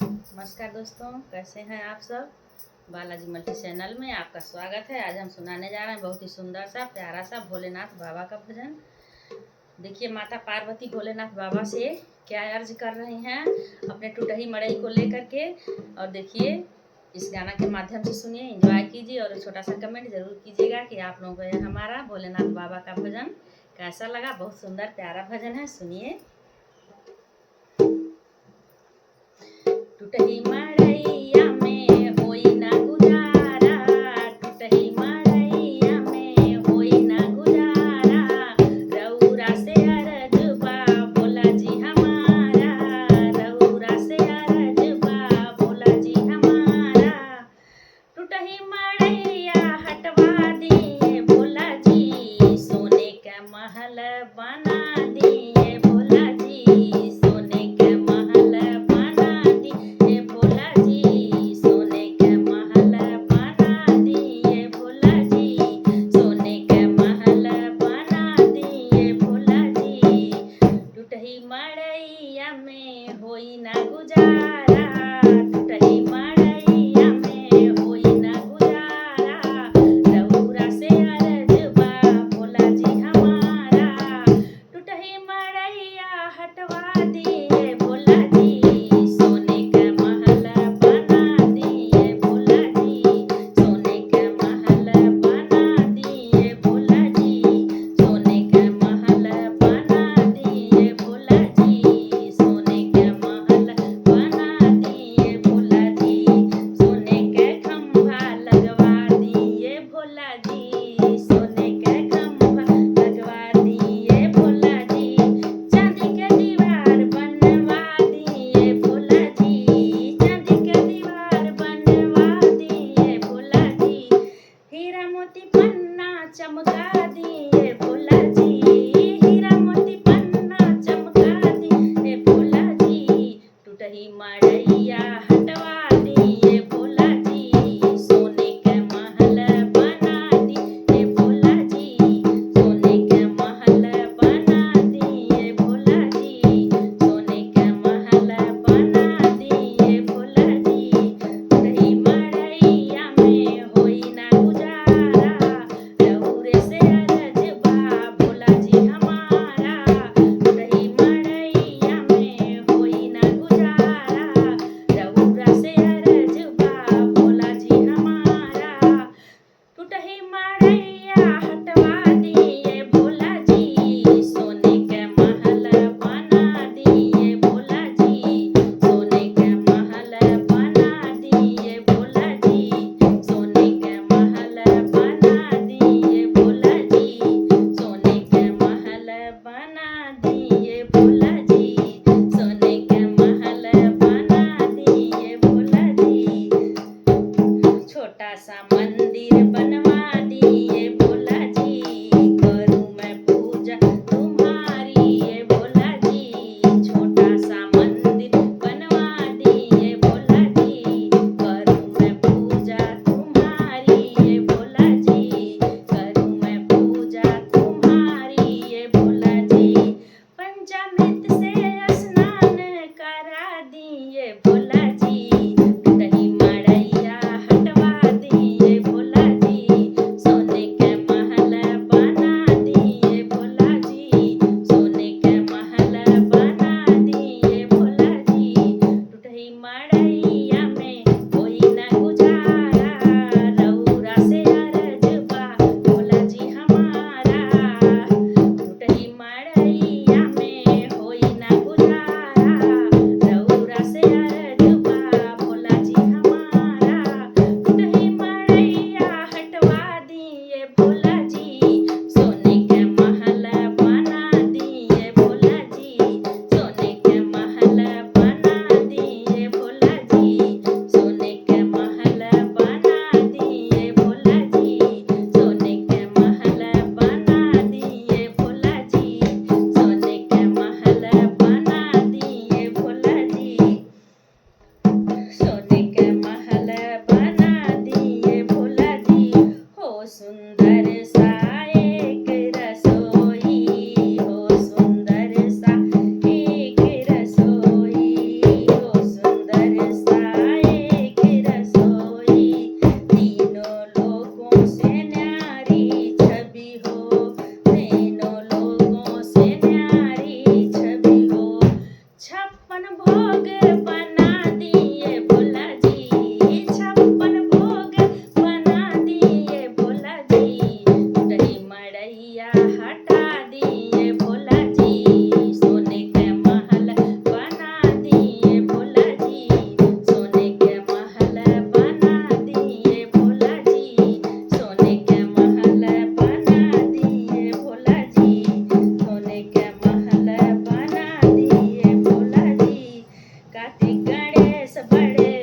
नमस्कार दोस्तों, कैसे हैं आप सब। बालाजी मल्टी चैनल में आपका स्वागत है। आज हम सुनाने जा रहे हैं बहुत ही सुंदर सा प्यारा सा भोलेनाथ बाबा का भजन। देखिए माता पार्वती भोलेनाथ बाबा से क्या अर्ज कर रही हैं अपने टूटही मड़ई को लेकर के। और देखिए इस गाना के माध्यम से सुनिए, एंजॉय कीजिए और छोटा सा कमेंट जरूर कीजिएगा कि आप लोगों को यह हमारा भोलेनाथ बाबा का भजन कैसा लगा। बहुत सुंदर प्यारा भजन है, सुनिए। टूटही मड़ैया में होई ना गुजारा, टूटही मड़ैया में होई ना गुजारा, रउरा से अरज बा भोला जी हमारा, रउरा से अरज बा भोला जी हमारा। टूटही मड़ैया हटवा दिए भोला जी, सोने का महल बना दिए भोला जी, सोने का महल बना दिए भोला जी, सोने का महल बना दिए भोला जी, सोने का महल बना दिए भोला जी। टूटही मड़ैया में होई ना गुजारा, टूटही मड़ैया में होई ना गुजारा, रउरा से अरज बा भोला जी हमारा। टूटही मड़ैया हटवा दिए भोला जी, सोने का महल बना दिए भोला जी, सोने का महल बना दिए भोला जी, सोने का महल बना दिए भोला जी, सोने का महल बना दिए भोला जी, सोने का खंभा लगवा दिए भोला जी, सोने का खंभा लगवा दिए भोला जी, चांदी के दीवार बनवा दिए भोला जी, चांदी के दीवार बनवा दिए भोला जी, हीरा मोती पन्ना चमका दिए भोला जी, हीरा मोती पन्ना चमका दिए भोला जी। टूटही मड़ैया हटवा दिए भोला जी, सोने का महल बना दिए भोला जी, सोने का महल बना दिए भोला जी, सोने का महल बना दिए भोला जी। टूटही मड़ैया में होई ना गुजारा, रउरे से अरज बा भोला जी हमारा। टूटही मड़ैया में होई ना गुजारा, रउरा से अरज बा भोला जी हमारा। टूटही मड़ैया हटवा दिए भोला जी, सोने का महल बना दिए भोला जी, सोने का महल बना दिए भोला जी, सोने का महल बना दिए भोला जी, सोने का महल बना दिए भोला जी, सोने का महल बना दिए भोला जी। छोटा सा मंदिर बनवा दिए भोला जी, करूँ मैं पूजा तुम्हारी ये भोला जी, छोटा सा मंदिर बनवा दिए भोला जी, करूँ मैं पूजा तुम्हारी ये भोला जी, करूँ मैं पूजा तुम्हारी ये भोला जी। पंचामृत से स्नान करा दिए भोला जी, टूटही मड़ैया हटवा दिए भोला जी, सोने का महल बना दिए भोला जी, सोने का महल बना दिए भोला जी। टूटही मड़ैया में होई ना गुजारा, रउरा से अरज बा भोला जी हमारा। टूटही मड़ैया में होई ना गुजारा, रउरा से अरज भोग बना दिए भोला जी, 56 भोग बना दिए भोला जी, दही मड़ैया हटा दिए भोला जी, सोने के महल बना दिए भोला जी, सोने के महल बना दिए भोला जी, सोने के महल बना दिए भोला जी, सोने के महल बना दिए भोला जी। कार्तिक गणेश बड़े